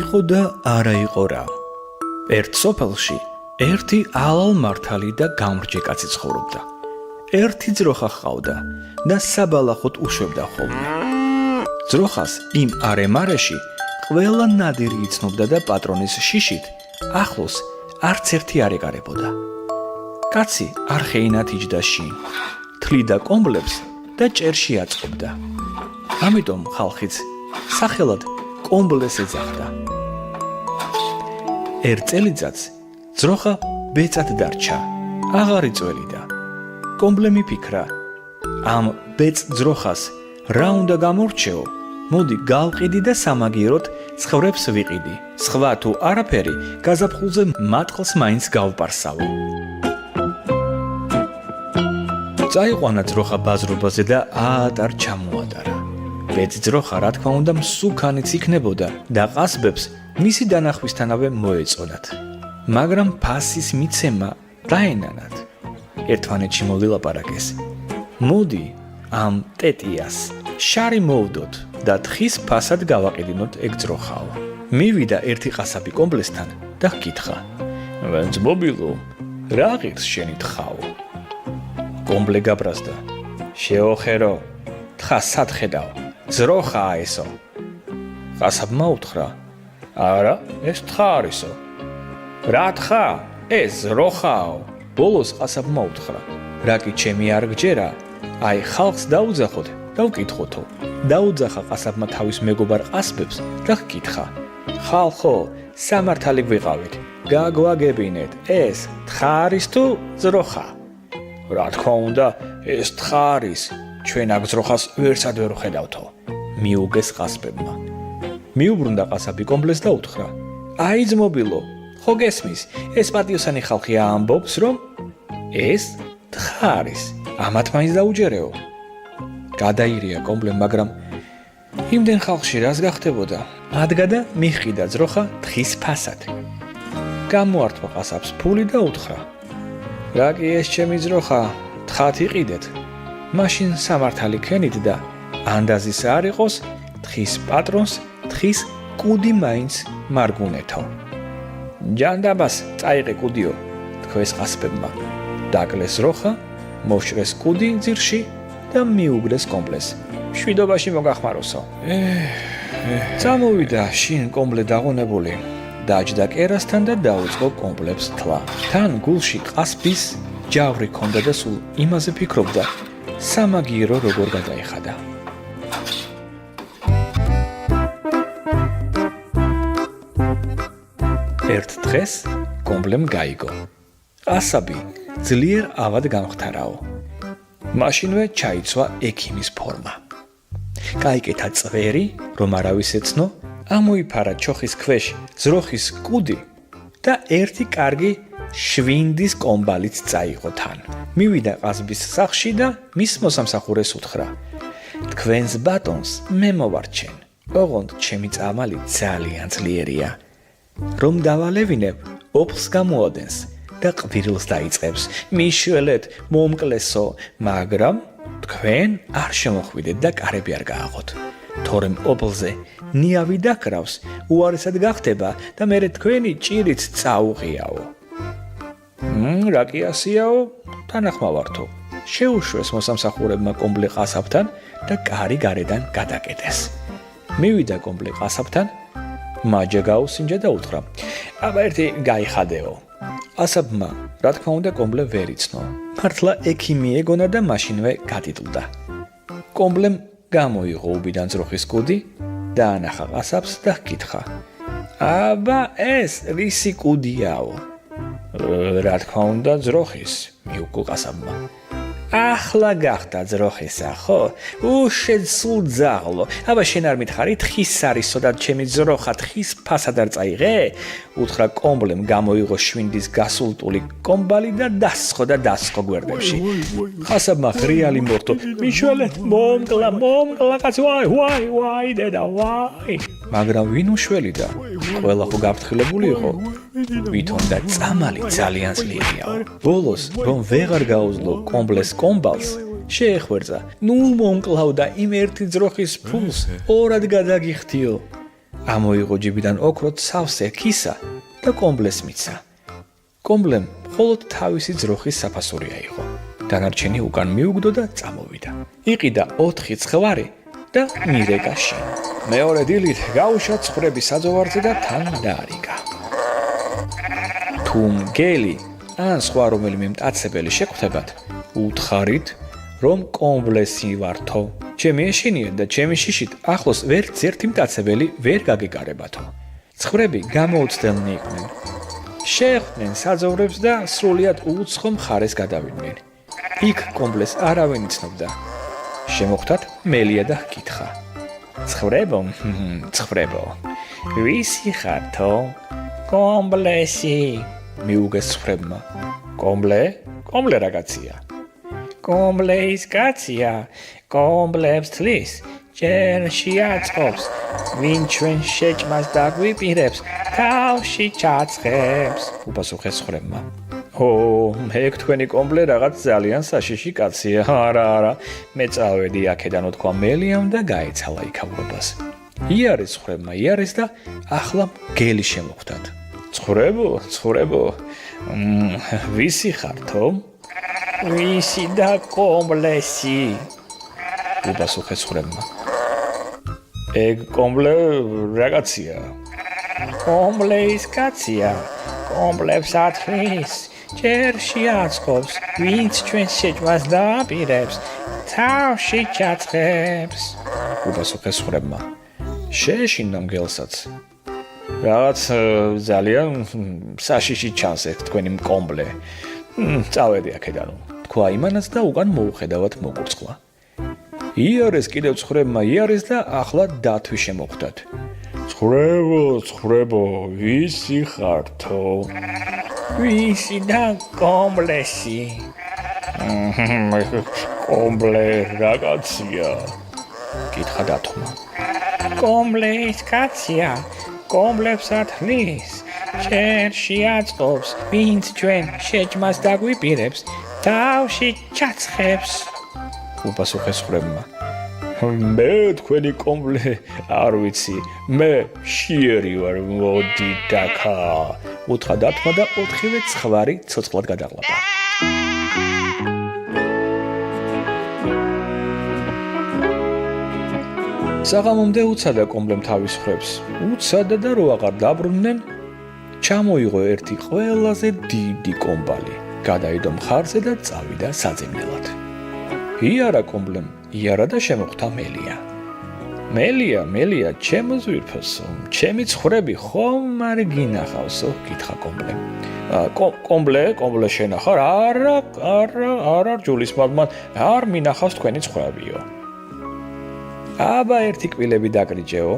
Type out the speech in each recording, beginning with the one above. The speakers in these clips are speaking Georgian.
იყო და არა იყო რა. ერთ სოფელში ერთი ალალ მართალი და გამრჯე კაცი ცხოვრობდა. ერთი ძროხა ჰყავდა და საბალახოდ უშვებდა ხოლმე. ძროხას იმ არემარეში ყველა ნადირი იცნობდა და პატრონის შიშით ახლოს არც ერთი არ ეკარებოდა. კაცი არ ხეინად იჯდა შინ, თლიდა კომბლებს და ჭერში აწყობდა. ამიტომ ხალხიც სახელად კომბლეს ეძახდა. ერთ წელიწადს ძროხა ბეწად დარჩა, აღარ იწველიდა. კომბლე მიფიქრა, ამ ბეწ ძროხას რა უნდა გამორჩეო, მოდი გავყიდი და სამაგიეროდ ცხვრებს ვიყიდი, სხვა თუ არაფერი გაზაფხულზე მატყლს მაინც გავპარსავო. წაიყვანა ძროხა ბაზრობაზე და აატარ ჩამოატარა. ბეწ ძროხა რა თქმა უნდა მსუქანიც იქნებოდა და ყასბებს მისი დანახვისთანავე მოეწონათ. მაგრამ ფასის მიცემა დაენანათ. ერთმანეთში მოვილაპარაკეს. მოდი ამ ტეტიას შარი მოვდოთ და თხის ფასად გავაყიდინოთ ეგ ძროხაო. მივიდა ერთი ყასაბი კომბლესთან და ჰკითხა: ვენც მობილო, რა ღირს შენი თხაო? კომბლე გაბრაზდა: შეოხერო, თხა სად ხედავ? ძროხაა ესო. ყასაბმა უთხრა: არა, ეს თხა არისო. რა თხა? ეს ძროხაო. ბოლოს ყასაბმა უთხრა: რა კი ჩემი არ გჯერა? აი ხალხს დაუძახოთ და ვკითხოთო. დაუძახა ყასაბმა თავის მეგობარ ყასბებს და ჰკითხა: ხალხო, სამართალი გვიყავით, გაგვაგებინეთ, ეს თხა არის თუ ძროხა? რა თქმა უნდა, ეს თხა არის, ჩვენ აქ ძროხას ვერსად ვერ ვხედავთო. მიუგეს ყასბებმა. მიუბრუნდა ყასაბი კომბლეს და უთხრა: აი ძმობილო, ხო გესმის, ეს პატიოსანი ხალხი ამბობს, რომ ეს თხა არის, ამათ მაინც დაუჯერეო. გადაირია კომბლემ, მაგრამ იმდენ ხალხში რას გახდებოდა? ადგა და მიჰყიდა ძროხა თხის ფასად. გამოართვა ყასაბს ფული და უთხრა: რა კი ეს ჩემი ძროხა, თხად იყიდეთ. მაშინ სამართალი ქენით და ანდაზის არ იყოს, თხის პატრონს თხის კუდი მაინც მარგუნეთო. ჯანდაბას წაიყე კუდიო, თქვეს ყასბებმა. დაკლეს ძროხა, მოშრეს კუდი ძირში და მიუგდეს კომბლეს. შვიდობაში მოგახმაროსო. წამოვიდა შინ კომბლე დაღონებული. დაჯდა კერასთან და დაუწყო კომბლებს თლა. თან გულში ყასბის ჯავრი ჰქონდა და სულ იმაზე ფიქრობდა, სამაგიერო როგორ გადაეხადა. ერთ დღეს კომბლემ გაიგო. ყასაბი ძლიერ ავად გამختარაო. მაშინვე ჩაიცვა ექიმის ფორმა. გაიკეთა წვერი, რომ არავის ეცნო, ამოიფარა ჩოხის ქვეშ ძროხის კუდი და ერთი კარგი შვინდის კომბალიც წაიღო თან. მივიდა ყაზბის სახლში და მის მოსამსახურეს უთხრა: თქვენს ბატონს მე მოვარჩენ. ოღონდ ჩემი წამალი ძალიან ძლიერია. რომ დავალევინებ, ოფლს გამოადენს და ყვირილს დაიწყებს. მიშველეთ, მომკლესო, მაგრამ თქვენ არ შემოხვიდეთ და კარები არ გააღოთ. თორემ ოფლზე ნიავი დაკრავს, უარესად გახდება და მერე თქვენი ჭირიც წაუღიაო. რა კი ასიაო? თანახმავართო. შეუშვეს მოსამსახურებმა კომბლე ყასაბთან და კარი გარედან გადაკეტეს. მივიდა კომბლე ყასაბთან, მაჯა გაუსინჯა და უთხრა: აბა ერთი გაიხადეო. ყასაბმა რა თქმა უნდა კომბლე ვერ იცნო. მართლა ექიმი ეგონა და მაშინვე გადიდლდა. კომბლემ გამოიღო უბიდან ძროხის კუდი, დაანახა ყასაბს და ჰკითხა: აბა ეს რისი კუდიაო? რა თქმა უნდა ძროხის, მიუგო ყასაბმა. ახლა გახდა ძროხისა, ხო? უშენ სულ ძაღლო. აბა შენ არ მითხარი, თხის არისო და ჩემი ძროხა თხის ფასად არ წაიღე? უთხრა კომბლემ, გამოიღო შვინდის გასულტული კომბალი და დასხო გვერდებში. ყასაბმა ღრიალი მორთო: მიშველეთ, მომკლა კაცი, ვაი დედა, ვაი. მაგრამ ვინ უშველი და ყველა ხო გაფრთხილებული იყო? ვითომ და წამალი ძალიან ძლიერიაო. ბოლოს რომ ვეღარ გაუძლო კომბლეს კომბალს, შეეხვერძა: ნუ მომკლავ და იმ ერთი ძროხის ფულს ორად გადაგიხდიო. ამოიღო ჯიბიდან ოქროთ სავსე ქისა და კომბლეს მიცა. კომბლემ მხოლოდ თავისი ძროხის საფასური აიღო. დანარჩენი უკან მიუგდო და წამოვიდა. იყიდა 4 ცხვარი და მირეკა შინ. მეორე დილით გაუშვა ცხრების საძოვარზე და თან დაარიგა. თუ მგელი ან სხვა რომელიმე მტაცებელი შეგხვდებათ, უთხარით, რომ კომბლესი ვართო. ჩემი ეშინიათ და ჩემი შიშით ახლოს ვერც ერთი მტაცებელი ვერ გაგეკარებათო. ცხრები გამოუცდელნი იყვნენ. შეხვდნენ საძოვრებს და სრულიად უცხო მხარეს გადავიდნენ. იქ კომბლეს არავინ იცნობდა. შემოხვდათ მელია და ჰკითხა. ცხრებო, ვისი ხართო? კომბლესი, მიუგეს ცხრებმა. კომბლე რაღაცია. კომბლეის კაცია, კომბლებს თლის, ჯერ შეაწყობს, ვინ ჩვენ შეჭმას დაგვიპირებს, თავში ჩაცხებს, უპასუხეს ცხრებმა. მე თქვენი კომბლე რაღაც ძალიან საშიში კაცია. არა, მე წავედი აქედან უთქვა მელიამ და გაეცალა იქაურობას. იარეს ცხრებმა იარეს და ახლა მგელი შემოხვდათ. ცხრებო, ვისი ხართო? ვისი და კომბლესი? უპასუხეს ცხრებმა. ეგ კომბლე რაღაცია. კომბლეის კაცია, კომბლებს ათვლის, ჯერ შეაწყობს, ვინც ჩვენ შეჭმას დააპირებს, თავში ჩაცხებს, უპასუხეს ცხრებმა. შეეშინდა მგელსაც. რაღაც ძალიან საშიში ჩანს ეგ თქვენი კომბლე. წავედი აქედან, თქვა იმანაც და უკან მოუხედავად მოკურწყლა. იარეს კიდევ ცხრებმა იარეს და ახლა დათვი შემოხვდათ. ცხრებო, ვისი ხართო? ვისი და კომბლესი? კომბლე რაღაცია, კითხა დათვმა. კომბლეის კაცია, კომბლებს ათვლის, ჯერ შეაწყობს, ვინც ჩვენ შეჭმას დაგვიპირებს, თავში ჩაცხებს, უპასუხეს ცხრებმა. მე თქვენი კომბლე არ ვიცი, მე შიერი ვარ, მოდი დაკა, უთხრა დათვმა და 4-ვე ცხვარი ცოცხლად გადაღლაბა. საღამომდე უცადა კომბლემ თავის ხრებს. უცადა და რო აღარ დაბრუნდნენ, ჩამოიღო ერთი ყველაზე დიდი კომბალი, გადაიდო მხარზე და წავიდა საძებნელად. იარა კომბლემ, იარა და შემოხვდა მელია. მელია, ჩემო ზვირფოსო, ჩემი ცხრები ხომ არ გინახავსო? კითხა კომბლემ. კომბლე შენახარ? არა, ჯულის მადმან, არ მინახავს თქვენი ცხრებიო. აბა ერთი კბილები დაგრიჯეო.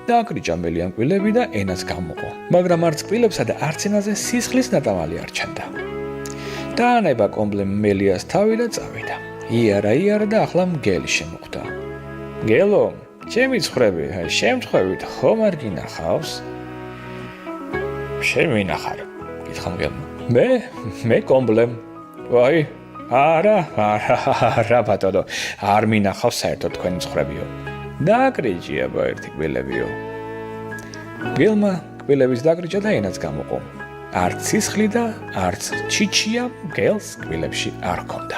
დააკრიჭა მელიამ კბილები და ენას გამოყო. მაგრამ არც კბილებსა და არც ენაზე სისხლის ნატამალი არ ჩანდა. დაანება კომბლემ მელიას თავი და წავიდა. იარა და ახლა მგელი შემოხვდა. მგელო, ჩემი ცხრები, შემთხვევით ხომ არ გინახავს? შემინახარ, კითხა მგელმა. მე კომბლემ. ვაი, არა ბატონო, არ მინახავს საერთოდ თქვენი ცხრებიო. დააკრიჭია ერთი კბილებიო. მგელმა კბილების დაკრიჭა და ენაც გამოყო. არც სისხლი და არც ჩიჩია მგელს კბილებში არ ჰქონდა.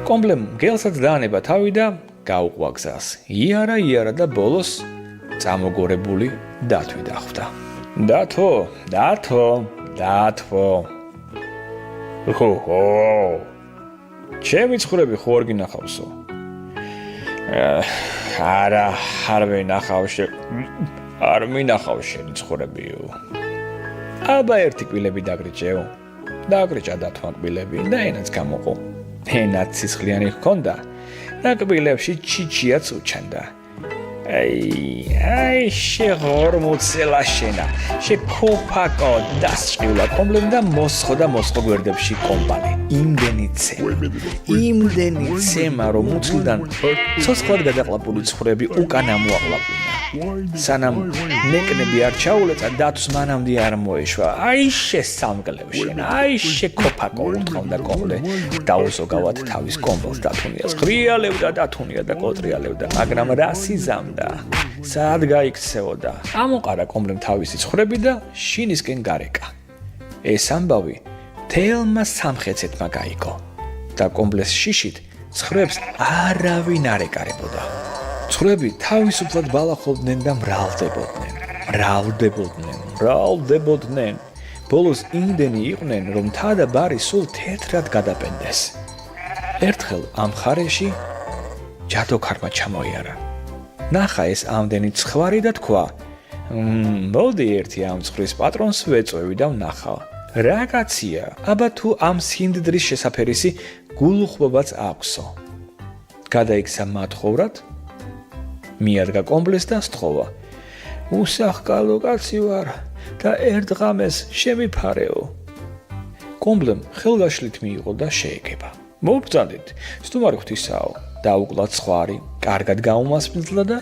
კომბლემ მგელსაც დაანება თავი და გაუყვა გზას. იარა და ბოლოს წამოგორებული დათვი დახვდა. დათვო. ჩემი ცხრები ხო არ გინახავსო? არ მინახავს შენი ცხრებიო. აბა ერთი კბილები დაგრიჭეო. დააკრიჭა დათვამ კბილები და ენაც გამოყო. ენაც სისხლიანი ჰქონდა და კბილებში ჩიჩიაც უჩანდა. აი შეღორმოცელა შენა, შექოფაკო დასჭილა კომბლემ და მოსხო გვერდებში კომბალი. იმდენი ცემა რომ უცლიდან ცოცხლად გადაყლაპული ცხრები უკან ამოაყლაპინა. სანამ ნეკნები არ ჩაულეცა დათვს მანამდე არ მოეშვა. აი შესამკლევ შენა, აი შექოფაკო უთხოვდა კომბლე. დაუსოგავად თავის კომბალს დათუნიას. ღრიალევდა და კოტრიალევდა, მაგრამ რა სიზამ ელოდა. სად გაიქცეოდა? ამოყარა კომბლემ თავისი ცხვრები და შინისკენ გარეკა. ეს ამბავი თელმა სამხეცეთმა გაიგო და კომბლეს შიშით ცხვრებს არავინ არ ეკარებოდა. ცხვრები თავისუფლად ბალახობდნენ და მრავლდებოდნენ. ბოლოს იმდენი იყვნენ, რომ მთა და ბარი სულ თეთრად გადაპენდეს. ერთხელ ამ მხარეში ჯადოქარმა ჩამოიარა. ნახა ეს ამდენი ცხვარი და თქვა: მოდი ერთი ამ ცხრის პატრონს ვეწვევი და ვნახავ. რა კაცია, აბა თუ ამ სინდდრის შესაფერისი გულუხმობაც აქვსო. გადაიქცა მათხოვრად, მიადგა კომბლეს და სთხოვა: უსახკალო კაცი ვარ და ერთ ღამეს შემიფარეო. კომბლემ ხელგაშლით მიიღო და შეეგება. მობრძანდით, სტუმარი ღვთისაო, დაუკლა ცხვარი, კარგად გაუმასპინძლა და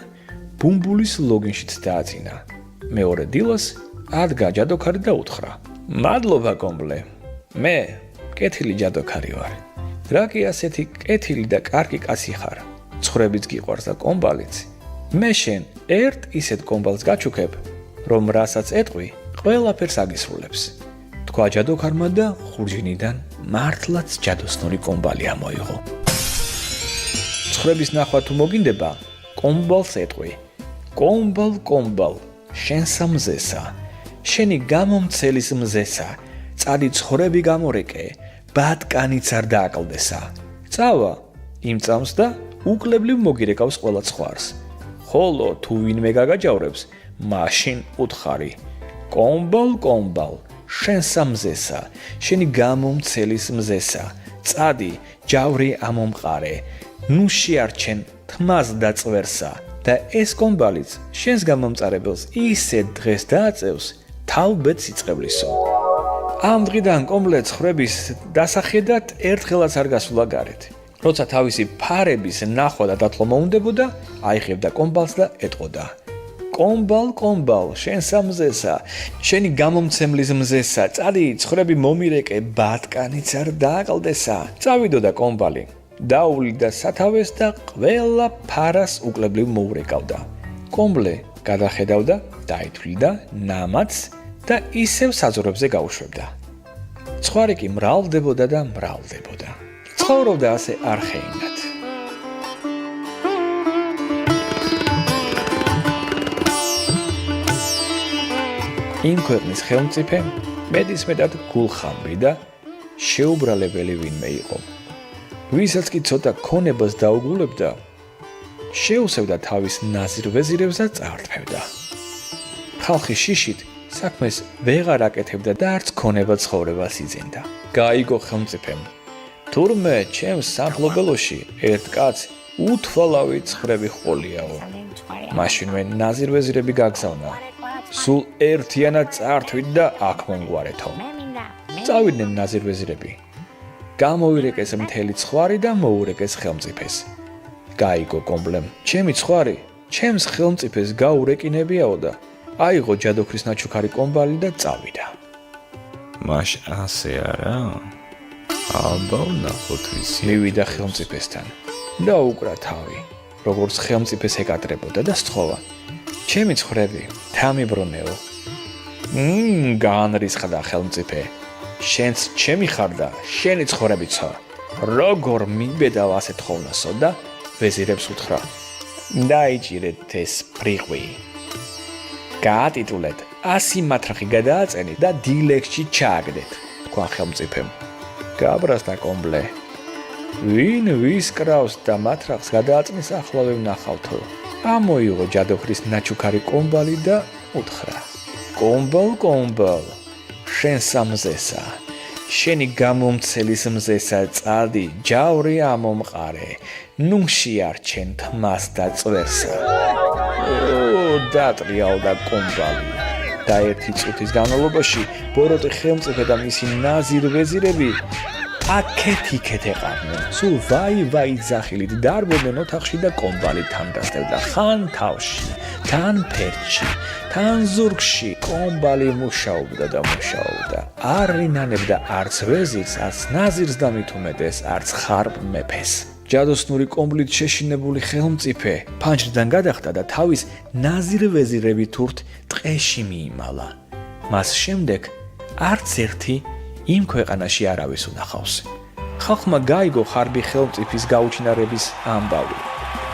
ბუმბულის ლოგინშიც დააძინა. მეორე დილას ადგა ჯადოქარი და უთხრა: მადლობა კომბლე, მე კეთილი ჯადოქარი ვარ. რა კი ასეთი კეთილი და კარგი კაცი ხარ, ცხვრებიც გიყვარს და კომბალიც. მე შენ ერთ ისეთ კომბალს გაჩუქებ, რომ რასაც ეტყვი, ყველაფერს აგისრულებს. თქვა ჯადოქარმა და ხურჯინიდან მართლაც ჯადოსნური კომბალი ამოიღო. ცხვრების ნახვა თუ მოგინდება, კომბალს ეტყვი: კომბალ, შენსა მზესა, შენი გამომცელის მზესა, წადი ცხვრები გამორეკე, ბატკანიც არ დააკლდესა. წავა იმ წამს და უკლებლივ მოგირეკავს ყველა ცხვარს. ხოლო თუ ვინმე გაგაჯავრებს, მაშინ უთხარი: კომბალ, შენსა მზესა, შენი გამომცელის მზესა, წადი ჯავრი ამომყარე, ნუ შეარჩენ თმას და წვერსა და ეს კომბალიც შენს გამომწარებელს ისეთ დღეს დააწევს, თავბეც იწყებლისო. ამ დღიდან კომბლე ცხვრების დასახედად ერთხელაც არ გასულა გარეთ. როცა თავისი ფარების ნახვა და დათვლა მოუნდებოდა, აიხებდა კომბალს და ეტყოდა: კომბალ, შენსა მზესა, შენი გამომცემლის მზესა, წადი ცხვრები მომირეკე, ბატკანიც არ დააკლდესა. წავიდოდა კომბალი, დაუვლიდა სათავეს და ყველა ფარას უკლებლივ მოურეკავდა. კომბლე გადახედავდა, დაითვლიდა ნამაც და ისევ საძოვრებზე გაუშვებდა. ცხვარი კი მრავლდებოდა და მრავლდებოდა. ცხოვრობდა ასე არხეინად. იმ ქვეყნის ხელმწიფე მეტისმეტად გულხამრი და შეუბრალებელი ვინმე იყო. ვისაც კი ცოტა ქონებას დაუგულებდა, შეუსევდა თავის ნაზირ-ვეზირებს და წაართმევდა. ხალხი შიშით საქმეს ვეღარ აკეთებდა და არც ქონება ცხოვრებას იძენდა. გაიგო ხელმწიფემ: თურმე ჩემს სამფლობელოში ერთ კაც უთვალავი ცხვრები ჰყოლიაო. მაშინვე ნაზირ-ვეზირები გაგზავნა. სულ ერთიანად წაართვით და აქ მომგვარეთო. წავიდნენ ნაზირ-ვეზირები. გამოირეკეს მთელი ცხვარი და მოურეკეს ხელმწიფეს. გაიგო კომბლემ: ჩემი ცხვარი, ჩემს ხელმწიფეს გაურეკინებიაო და აიღო ჯადოქრის ნაჩუქარი კომბალი და წავიდა. მაშ ასე არა? აბა ვნახოთ ვისი. მივიდა ხელმწიფესთან და უკრა თავი, როგორც ხელმწიფეს ეკატრებოდა და სთხოვა: ჩემი ცხვრები, თამიბრუნეო. გაანრისხდა ხელმწიფე: შენც ჩემი ხარ და შენი ცხვრებიცო. როგორ მიბედავ ასე თხოვნასო და ვეზირებს უთხრა: დაიჭირეთ ეს პრიღვი. გაატიტულეთ, 100 მათრახი გადააწენით და დილეგში ჩააგდეთ, თქვა ხელმწიფემ. გაბრაზდა კომბლე. ვინ ვის კრავს და მათრახს გადააწნის ახლავე ვნახავთო. ამოიღო ჯადოქრის ნაჩუქარი კომბალი და უთხრა: კომბალ, შენსა მზესა, შენი გამომცელის მზესა, წადი ჯავრი ამომყარე, ნუ შეარჩენ თმას და წვერსა. დატრიალდა კომბალი და ერთი წუთის განმავლობაში ბოროტი ხელმწიფე და მისი ნაზირ-ვეზირები აქეთ-იქეთ ეყარნენ. სულ ვაი ძახილით დარბოდნენ ოთახში და კომბალი თან დასდევდა ხან თავში, თან ფერჩი, თან ზურგში. კომბალი მუშაობდა და მუშაობდა. არ ინანებდა არც ვეზირს, არც ნაზირს და მით უმეტეს არც ხარბ მეფეს. ჯადოსნური კომბლით შეშინებული ხელმწიფე ფანჯრიდან გადახტა და თავის ნაზირ-ვეზირებით თურთ ტყეში მიიმალა. მას შემდეგ არც ერთი იმ ქვეყანაში არავის უნახავს. ხალხმა გაიგო ხარბი ხელმწიფის გაუჩინარების ამბავი.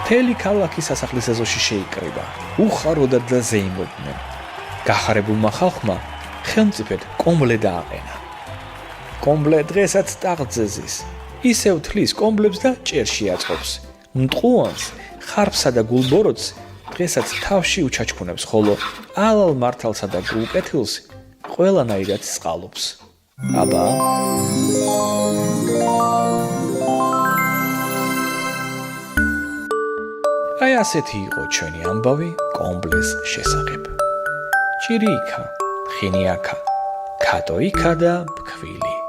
მთელი ქალაქი სასახლის ეზოში შეიკრიბა. უხაროდად და ზეიმოდნენ. გახარებულმა ხალხმა ხელმწიფედ კომბლე დააყენა. კომბლე დღესაც ტახტზე ზის. ისევ თლის კომბლებს და ჭერში აწყობს. მტყუანს, ხარბსა და გულბოროტს დღესაც თავში უჩაჩქუნებს, ხოლო ალალ მართალსა და გულკეთილს ყველანაირად სწყალობს. აბა აი ასეთი იყო ჩვენი ამბავი კომბლეს შესახებ. ჭირი იქა, ხინი აქა, ქატო იქა და ფქვილი.